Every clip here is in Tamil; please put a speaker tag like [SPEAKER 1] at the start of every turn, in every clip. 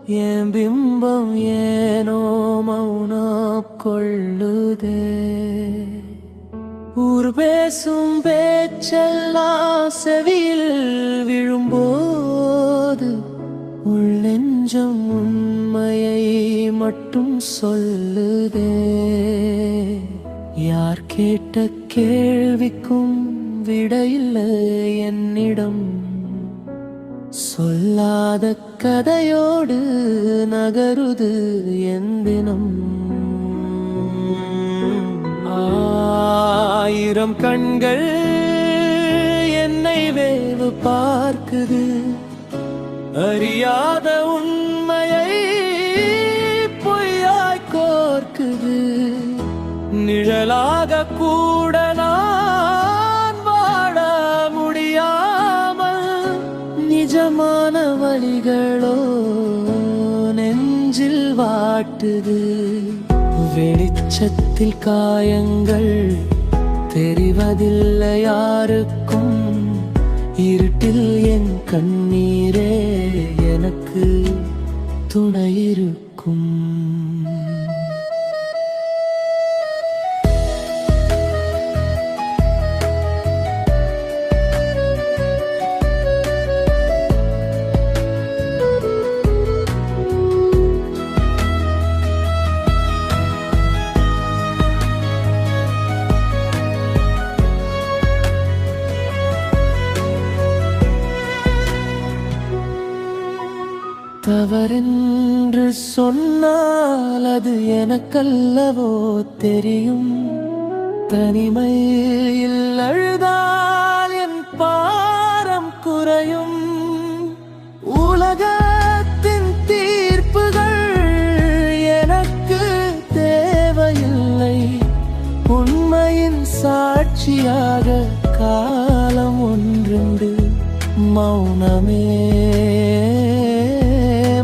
[SPEAKER 1] என் பிம்பம் ஏனோ மௌனம் கொள்ளுதே. ஊர் பேசும் பேச்செல்லாம் செவியில் விழும்போது உள்ளெஞ்சம் உண்மையை மட்டும் சொல்லுதே. யார் கேட்ட கேள்விக்கும் விடையில்லை என்னிடம். சொல்லாத கதையோடு நகருது என் தினம். ஆயிரம் கண்கள் என்னை வேவு பார்க்குது. அறியாத உண்மையை பொய்யாய் கோர்க்குது. நிழலாக கூட நான் வாழ முடியாமல் நிஜமான வழிகளோ நெஞ்சில் வாட்டுது. வெளிச்சத்தில் காயங்கள் தெரிவதில்லை யாருக்கும். இருட்டில் என் கண்ணீரே எனக்கு துணையிருக்கும். தவறென்று சொன்னால் அது எனக்கல்லவோ தெரியும். தனிமையில் அழுதால் என் பாரம் குறையும். உலகத்தின் தீர்ப்புகள் எனக்கு தேவையில்லை. உண்மையின் சாட்சியாக காலம் ஒன்றுண்டு. மௌனமே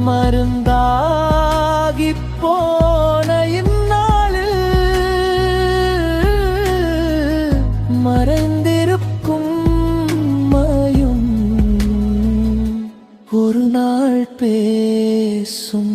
[SPEAKER 1] மருந்தாகி போன இந்நாளில் மறைந்திருக்கும் மாயும் ஒரு நாள் பேசும்.